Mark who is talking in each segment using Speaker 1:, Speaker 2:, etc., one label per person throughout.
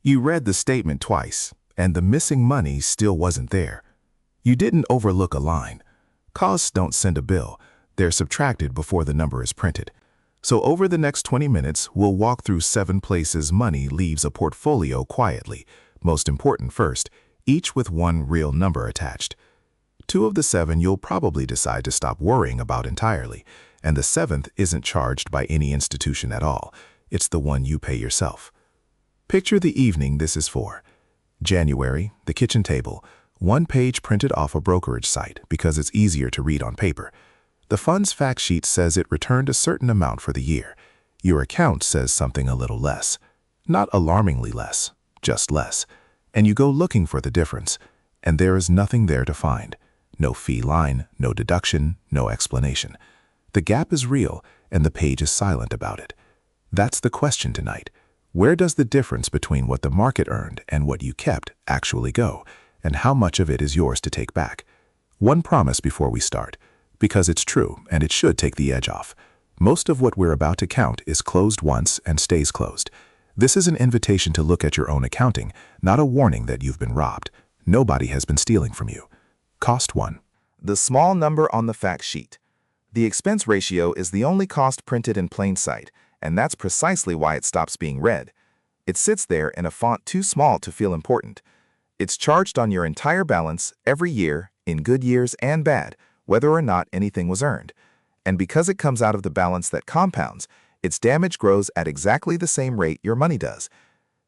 Speaker 1: You read the statement twice, and the missing money still wasn't there. You didn't overlook a line. Costs don't send a bill. They're subtracted before the number is printed. So over the next 20 minutes, we'll walk through 7 places money leaves a portfolio quietly. Most important first, each with one real number attached. 2 of the 7 you'll probably decide to stop worrying about entirely, and the 7th isn't charged by any institution at all. It's the one you pay yourself. Picture the evening this is for. January, the kitchen table, 1 page printed off a brokerage site because it's easier to read on paper. The fund's fact sheet says it returned a certain amount for the year. Your account says something a little less. Not alarmingly less, just less. And you go looking for the difference, and there is nothing there to find. No fee line, no deduction, no explanation. The gap is real, and the page is silent about it. That's the question tonight. Where does the difference between what the market earned and what you kept actually go, and how much of it is yours to take back? One promise before we start, because it's true and it should take the edge off. Most of what we're about to count is closed once and stays closed. This is an invitation to look at your own accounting, not a warning that you've been robbed. Nobody has been stealing from you. Cost 1.
Speaker 2: The small number on the fact sheet. The expense ratio is the only cost printed in plain sight, and that's precisely why it stops being read. It sits there in a font too small to feel important. It's charged on your entire balance every year, in good years and bad, whether or not anything was earned. And because it comes out of the balance that compounds, its damage grows at exactly the same rate your money does.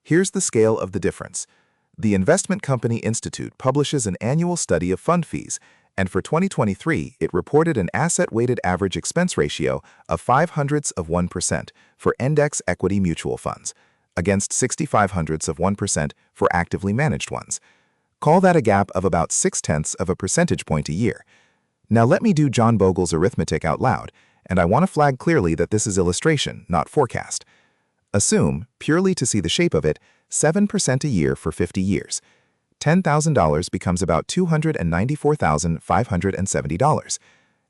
Speaker 2: Here's the scale of the difference. The Investment Company Institute publishes an annual study of fund fees, and for 2023, it reported an asset-weighted average expense ratio of 0.05% for index equity mutual funds, against 0.65% for actively managed ones. Call that a gap of about 0.6 of a percentage point a year. Now let me do John Bogle's arithmetic out loud, and I want to flag clearly that this is illustration, not forecast. Assume, purely to see the shape of it, 7% a year for 50 years. $10,000 becomes about $294,570.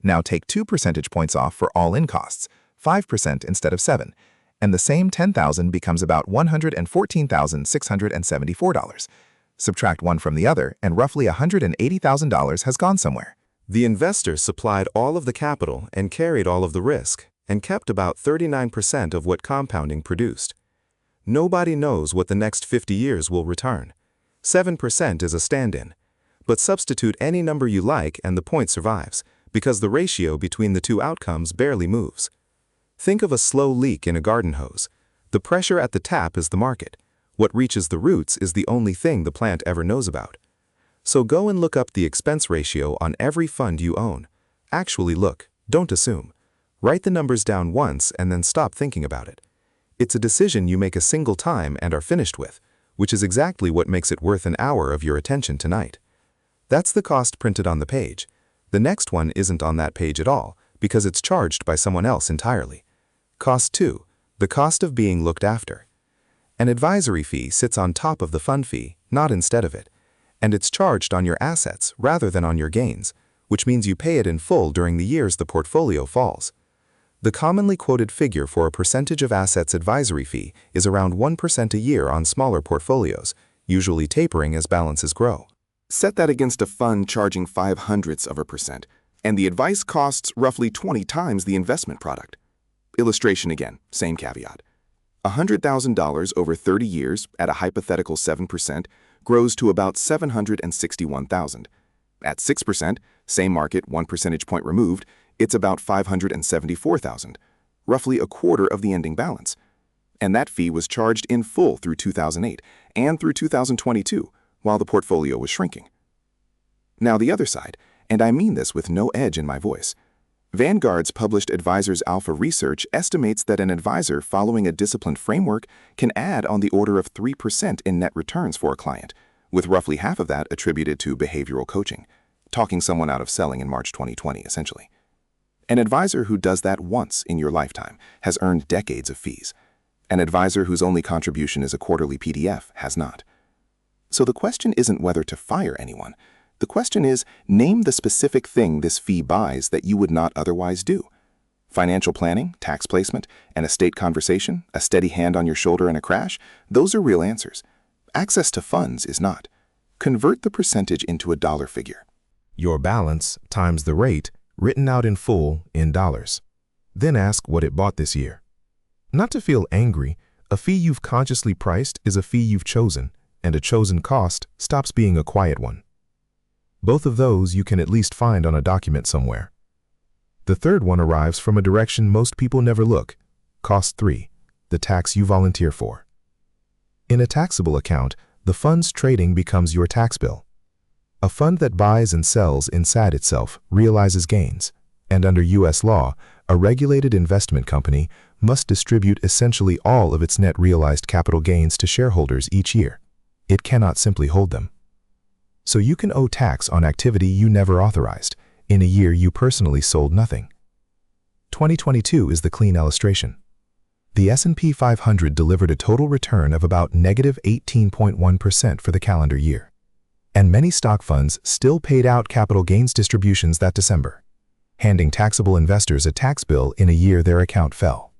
Speaker 2: Now take 2 percentage points off for all-in costs, 5% instead of 7, and the same $10,000 becomes about $114,674. Subtract one from the other, and roughly $180,000 has gone somewhere.
Speaker 3: The investor supplied all of the capital and carried all of the risk, and kept about 39% of what compounding produced. Nobody knows what the next 50 years will return. 7% is a stand-in. But substitute any number you like and the point survives, because the ratio between the 2 outcomes barely moves. Think of a slow leak in a garden hose. The pressure at the tap is the market. What reaches the roots is the only thing the plant ever knows about. So go and look up the expense ratio on every fund you own. Actually look, don't assume. Write the numbers down once and then stop thinking about it. It's a decision you make a single time and are finished with, which is exactly what makes it worth an hour of your attention tonight. That's the cost printed on the page. The next one isn't on that page at all, because it's charged by someone else entirely. Cost 2, the cost of being looked after. An advisory fee sits on top of the fund fee, not instead of it. And it's charged on your assets rather than on your gains, which means you pay it in full during the years the portfolio falls. The commonly quoted figure for a percentage of assets advisory fee is around 1% a year on smaller portfolios, usually tapering as balances grow.
Speaker 4: Set that against a fund charging 0.05%, and the advice costs roughly 20 times the investment product. Illustration again, same caveat. $100,000 over 30 years at a hypothetical 7% grows to about $761,000. At 6%, same market, 1 percentage point removed, it's about $574,000, roughly a quarter of the ending balance. And that fee was charged in full through 2008 and through 2022, while the portfolio was shrinking. Now the other side, and I mean this with no edge in my voice. Vanguard's published Advisors Alpha research estimates that an advisor following a disciplined framework can add on the order of 3% in net returns for a client, with roughly half of that attributed to behavioral coaching, talking someone out of selling in March 2020, essentially. An advisor who does that once in your lifetime has earned decades of fees. An advisor whose only contribution is a quarterly PDF has not. So the question isn't whether to fire anyone. The question is, name the specific thing this fee buys that you would not otherwise do. Financial planning, tax placement, an estate conversation, a steady hand on your shoulder in a crash, those are real answers. Access to funds is not. Convert the percentage into a dollar figure.
Speaker 1: Your balance times the rate written out in full in dollars. Then ask what it bought this year. Not to feel angry, a fee you've consciously priced is a fee you've chosen, and a chosen cost stops being a quiet one. Both of those you can at least find on a document somewhere. The third one arrives from a direction most people never look. Cost 3, the tax you volunteer for. In a taxable account, the fund's trading becomes your tax bill. A fund that buys and sells inside itself realizes gains, and under U.S. law, a regulated investment company must distribute essentially all of its net realized capital gains to shareholders each year. It cannot simply hold them. So you can owe tax on activity you never authorized, in a year you personally sold nothing. 2022 is the clean illustration. The S&P 500 delivered a total return of about negative 18.1% for the calendar year. And many stock funds still paid out capital gains distributions that December, handing taxable investors a tax bill in a year their account fell.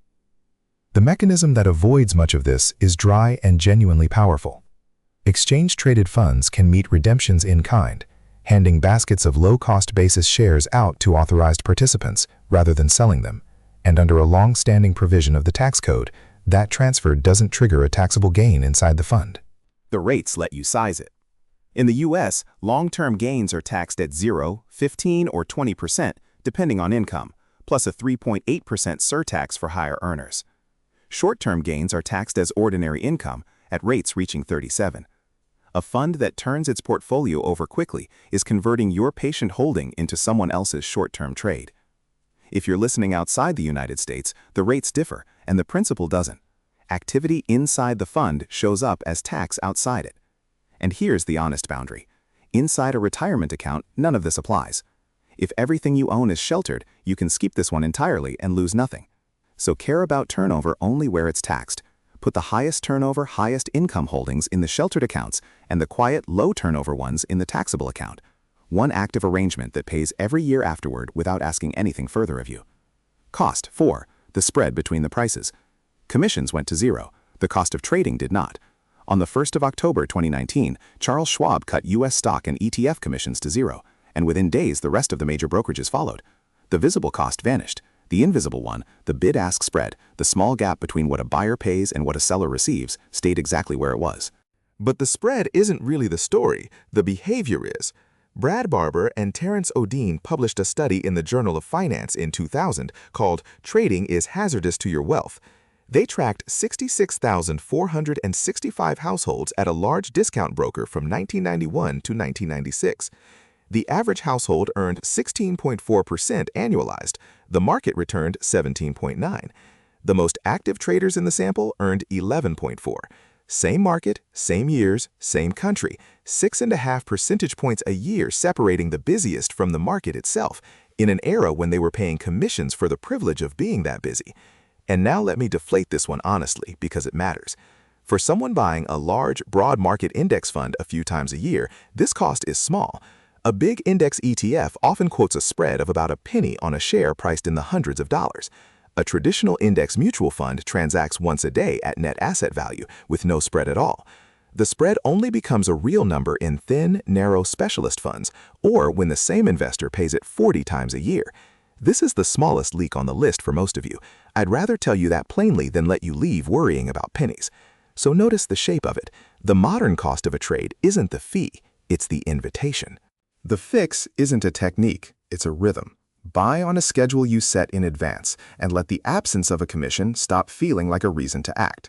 Speaker 1: The mechanism that avoids much of this is dry and genuinely powerful. Exchange-traded funds can meet redemptions in kind, handing baskets of low-cost basis shares out to authorized participants rather than selling them, and under a long-standing provision of the tax code, that transfer doesn't trigger a taxable gain inside the fund.
Speaker 2: The rates let you size it. In the U.S., long-term gains are taxed at 0, 15, or 20%, depending on income, plus a 3.8% surtax for higher earners. Short-term gains are taxed as ordinary income, at rates reaching 37. A fund that turns its portfolio over quickly is converting your patient holding into someone else's short-term trade. If you're listening outside the United States, the rates differ, and the principle doesn't. Activity inside the fund shows up as tax outside it. And here's the honest boundary. Inside a retirement account, none of this applies. If everything you own is sheltered, you can skip this one entirely and lose nothing. So care about turnover only where it's taxed. Put the highest turnover, highest income holdings in the sheltered accounts and the quiet, low turnover ones in the taxable account. One active arrangement that pays every year afterward without asking anything further of you. Cost 4, the spread between the prices. Commissions went to 0. The cost of trading did not. On the 1st of October 2019, Charles Schwab cut U.S. stock and ETF commissions to 0, and within days the rest of the major brokerages followed. The visible cost vanished. The invisible one, the bid-ask spread, the small gap between what a buyer pays and what a seller receives, stayed exactly where it was.
Speaker 3: But the spread isn't really the story, the behavior is. Brad Barber and Terence O'Dean published a study in the Journal of Finance in 2000 called Trading is Hazardous to Your Wealth. They tracked 66,465 households at a large discount broker from 1991 to 1996. The average household earned 16.4% annualized. The market returned 17.9%. The most active traders in the sample earned 11.4%. Same market, same years, same country, 6.5 percentage points a year separating the busiest from the market itself, in an era when they were paying commissions for the privilege of being that busy. And now let me deflate this one honestly, because it matters. For someone buying a large, broad market index fund a few times a year, this cost is small. A big index ETF often quotes a spread of about a penny on a share priced in the hundreds of dollars. A traditional index mutual fund transacts once a day at net asset value with no spread at all. The spread only becomes a real number in thin, narrow specialist funds, or when the same investor pays it 40 times a year. This is the smallest leak on the list for most of you. I'd rather tell you that plainly than let you leave worrying about pennies. So notice the shape of it. The modern cost of a trade isn't the fee, it's the invitation.
Speaker 4: The fix isn't a technique, it's a rhythm. Buy on a schedule you set in advance and let the absence of a commission stop feeling like a reason to act.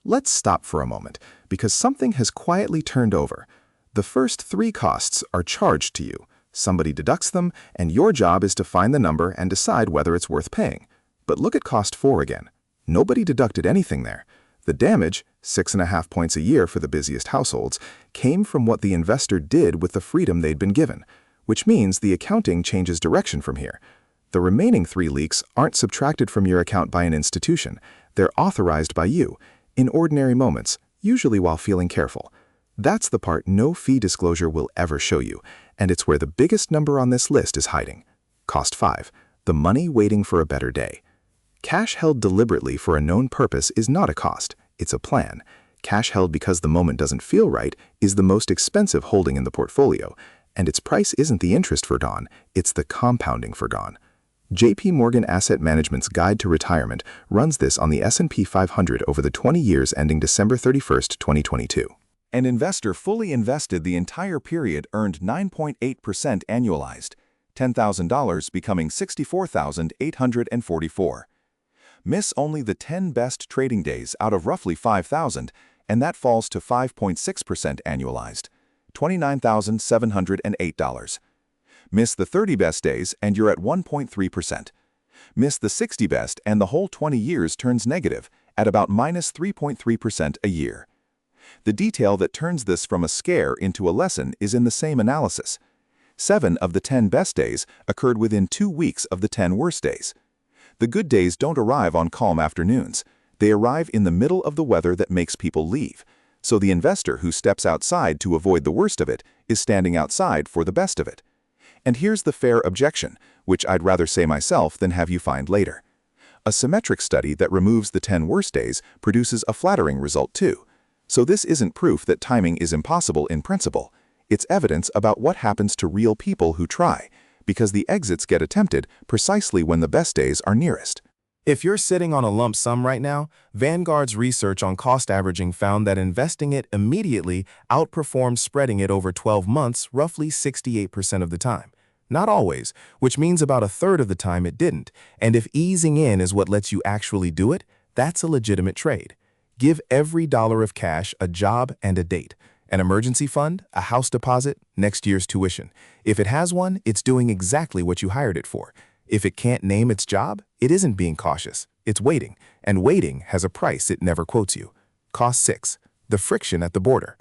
Speaker 4: Let's stop for a moment, because something has quietly turned over. The first 3 costs are charged to you. Somebody deducts them, and your job is to find the number and decide whether it's worth paying. But look at cost 4 again. Nobody deducted anything there. The damage, 6.5 points a year for the busiest households, came from what the investor did with the freedom they'd been given, which means the accounting changes direction from here. The remaining 3 leaks aren't subtracted from your account by an institution. They're authorized by you, in ordinary moments, usually while feeling careful. That's the part no fee disclosure will ever show you, and it's where the biggest number on this list is hiding. Cost 5, the money waiting for a better day. Cash held deliberately for a known purpose is not a cost, it's a plan.
Speaker 1: cash held because the moment doesn't feel right, is the most expensive holding in the portfolio, and its price isn't the interest forgone, it's the compounding forgone. J.P. Morgan Asset Management's Guide to Retirement runs this on the S&P 500 over the 20 years ending December 31, 2022.
Speaker 2: An investor fully invested the entire period earned 9.8% annualized, $10,000 becoming $64,844. Miss only the 10 best trading days out of roughly 5,000, and that falls to 5.6% annualized, $29,708. Miss the 30 best days and you're at 1.3%. Miss the 60 best and the whole 20 years turns negative at about minus 3.3% a year. The detail that turns this from a scare into a lesson is in the same analysis. 7 of the 10 best days occurred within 2 weeks of the 10 worst days. The good days don't arrive on calm afternoons. They arrive in the middle of the weather that makes people leave. So the investor who steps outside to avoid the worst of it is standing outside for the best of it. And here's the fair objection, which I'd rather say myself than have you find later. A symmetric study that removes the 10 worst days produces a flattering result too. So this isn't proof that timing is impossible in principle. It's evidence about what happens to real people who try, because the exits get attempted precisely when the best days are nearest.
Speaker 3: If you're sitting on a lump sum right now, Vanguard's research on cost averaging found that investing it immediately outperformed spreading it over 12 months roughly 68% of the time. Not always, which means about a third of the time it didn't. And if easing in is what lets you actually do it, that's a legitimate trade. Give every dollar of cash a job and a date. An emergency fund, a house deposit, next year's tuition. If it has one, it's doing exactly what you hired it for. If it can't name its job, it isn't being cautious. It's waiting, and waiting has a price it never quotes you. Cost 6. The friction at the border.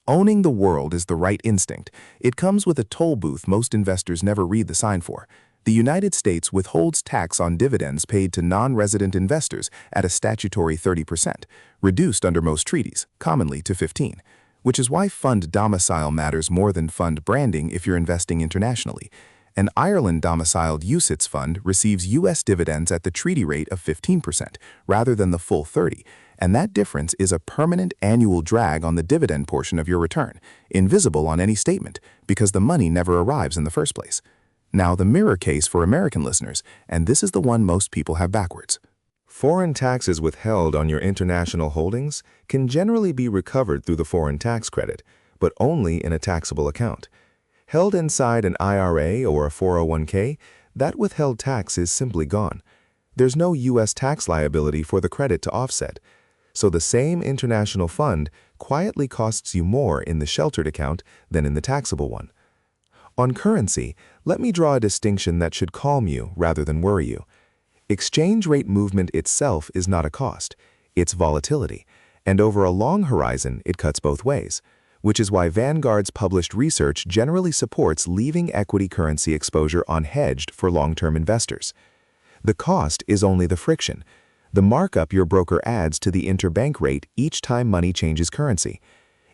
Speaker 3: Owning the world is the right instinct. It comes with a toll booth most investors never read the sign for. The United States withholds tax on dividends paid to non-resident investors at a statutory 30%, reduced under most treaties, commonly to 15%, which is why fund domicile matters more than fund branding if you're investing internationally. An Ireland-domiciled UCITS fund receives U.S. dividends at the treaty rate of 15% rather than the full 30%, and that difference is a permanent annual drag on the dividend portion of your return, invisible on any statement because the money never arrives in the first place. Now, the mirror case for American listeners, and this is the one most people have backwards. Foreign taxes withheld on your international holdings can generally be recovered through the foreign tax credit, but only in a taxable account. Held inside an IRA or a 401k, that withheld tax is simply gone. There's no U.S. tax liability for the credit to offset. So the same international fund quietly costs you more in the sheltered account than in the taxable one. On currency, let me draw a distinction that should calm you rather than worry you. Exchange rate movement itself is not a cost, it's volatility, and over a long horizon it cuts both ways, which is why Vanguard's published research generally supports leaving equity currency exposure unhedged for long-term investors. The cost is only the friction, the markup your broker adds to the interbank rate each time money changes currency.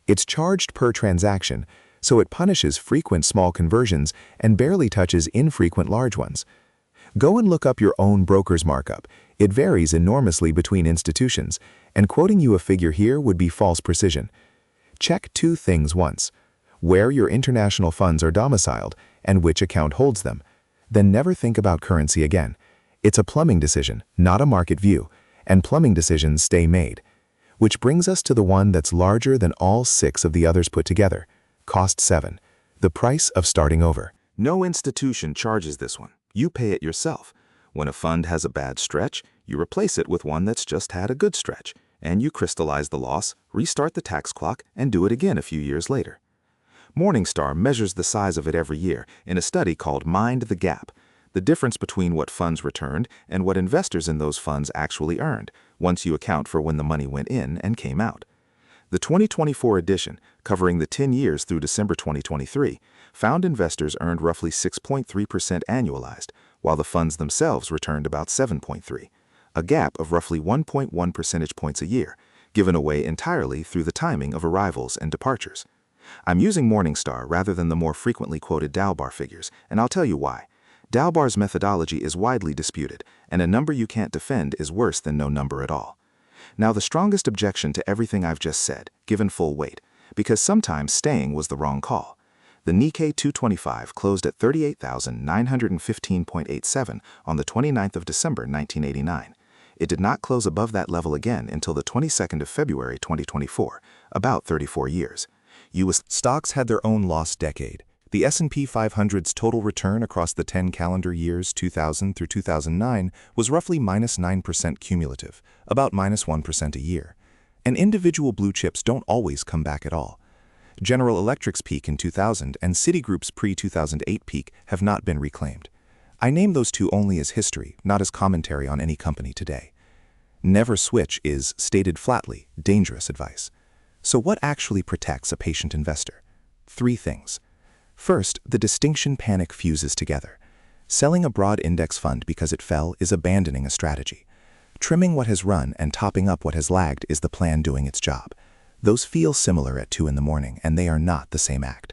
Speaker 3: It's charged per transaction, so it punishes frequent small conversions and barely touches infrequent large ones. Go and look up your own broker's markup. It varies enormously between institutions, and quoting you a figure here would be false precision. Check 2 things once: where your international funds are domiciled and which account holds them. Then never think about currency again. It's a plumbing decision, not a market view, and plumbing decisions stay made. Which brings us to the one that's larger than all 6 of the others put together. Cost 7. The price of starting over.
Speaker 2: No institution charges this one. You pay it yourself. When a fund has a bad stretch, you replace it with one that's just had a good stretch, and you crystallize the loss, restart the tax clock, and do it again a few years later. Morningstar measures the size of it every year in a study called Mind the Gap, the difference between what funds returned and what investors in those funds actually earned, once you account for when the money went in and came out. The 2024 edition, covering the 10 years through December 2023, found investors earned roughly 6.3% annualized, while the funds themselves returned about 7.3%, a gap of roughly 1.1 percentage points a year, given away entirely through the timing of arrivals and departures. I'm using Morningstar rather than the more frequently quoted Dalbar figures, and I'll tell you why. Dalbar's methodology is widely disputed, and a number you can't defend is worse than no number at all. Now the strongest objection to everything I've just said, given full weight, because sometimes staying was the wrong call. The Nikkei 225 closed at 38,915.87 on the 29th of December 1989. It did not close above that level again until the 22nd of February 2024, about 34 years. U.S.
Speaker 3: Stocks had their own lost decade. The S&P 500's total return across the 10 calendar years 2000 through 2009 was roughly -9% cumulative, about -1% a year. And individual blue chips don't always come back at all. General Electric's peak in 2000 and Citigroup's pre-2008 peak have not been reclaimed. I name those two only as history, not as commentary on any company today. Never switch is, stated flatly, dangerous advice. So what actually protects a patient investor? 3 things. First, the distinction panic fuses together. Selling a broad index fund because it fell is abandoning a strategy. Trimming what has run and topping up what has lagged is the plan doing its job. Those feel similar at 2 in the morning, and they are not the same act.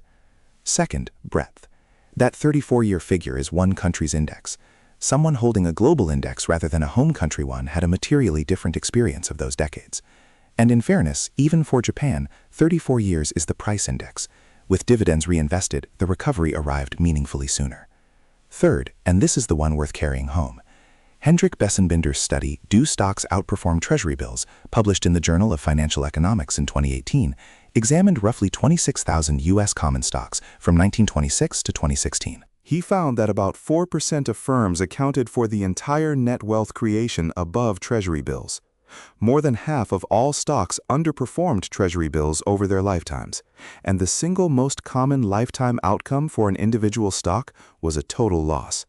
Speaker 3: Second, breadth. That 34-year figure is one country's index. Someone holding a global index rather than a home country one had a materially different experience of those decades. And in fairness, even for Japan, 34 years is the price index. With dividends reinvested, the recovery arrived meaningfully sooner. Third, and this is the one worth carrying home, Hendrik Bessenbinder's study, Do Stocks Outperform Treasury Bills, published in the Journal of Financial Economics in 2018, examined roughly 26,000 U.S. common stocks from 1926 to 2016.
Speaker 2: He found that about 4% of firms accounted for the entire net wealth creation above Treasury bills. More than half of all stocks underperformed Treasury bills over their lifetimes, and the single most common lifetime outcome for an individual stock was a total loss.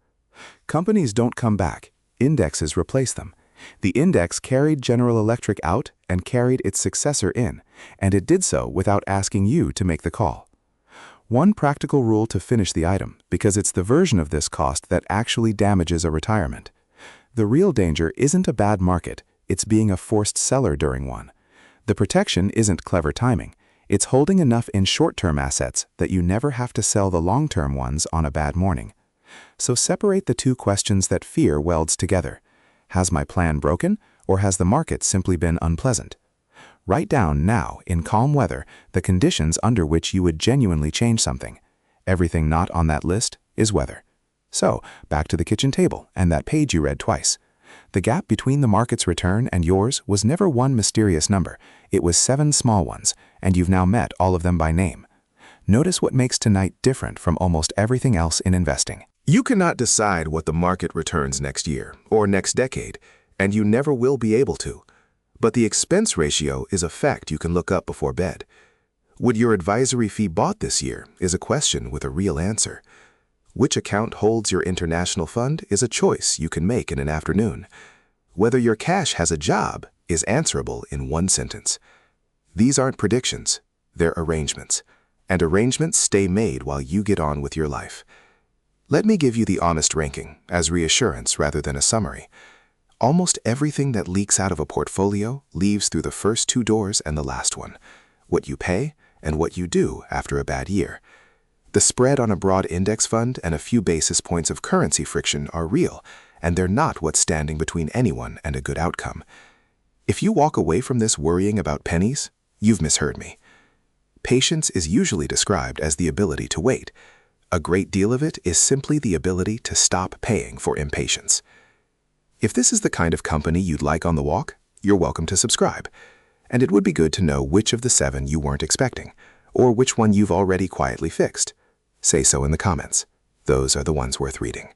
Speaker 2: Companies don't come back. Indexes replace them. The index carried General Electric out and carried its successor in, and it did so without asking you to make the call. One practical rule to finish the item, because it's the version of this cost that actually damages a retirement. The real danger isn't a bad market, it's being a forced seller during one. The protection isn't clever timing, it's holding enough in short-term assets that you never have to sell the long-term ones on a bad morning. So separate the 2 questions that fear welds together. Has my plan broken, or has the market simply been unpleasant? Write down now, in calm weather, the conditions under which you would genuinely change something. Everything not on that list is weather. So, back to the kitchen table and that page you read twice. The gap between the market's return and yours was never one mysterious number, it was 7 small ones, and you've now met all of them by name. Notice what makes tonight different from almost everything else in investing.
Speaker 4: You cannot decide what the market returns next year or next decade, and you never will be able to. But the expense ratio is a fact you can look up before bed. Would your advisory fee bought this year is a question with a real answer. Which account holds your international fund is a choice you can make in an afternoon. Whether your cash has a job is answerable in one sentence. These aren't predictions, they're arrangements. And arrangements stay made while you get on with your life. Let me give you the honest ranking as reassurance rather than a summary. Almost everything that leaks out of a portfolio leaves through the first 2 doors and the last one. What you pay and what you do after a bad year. The spread on a broad index fund and a few basis points of currency friction are real, and they're not what's standing between anyone and a good outcome. If you walk away from this worrying about pennies, you've misheard me. Patience is usually described as the ability to wait. A great deal of it is simply the ability to stop paying for impatience. If this is the kind of company you'd like on the walk, you're welcome to subscribe. And it would be good to know which of the 7 you weren't expecting, or which one you've already quietly fixed. Say so in the comments. Those are the ones worth reading.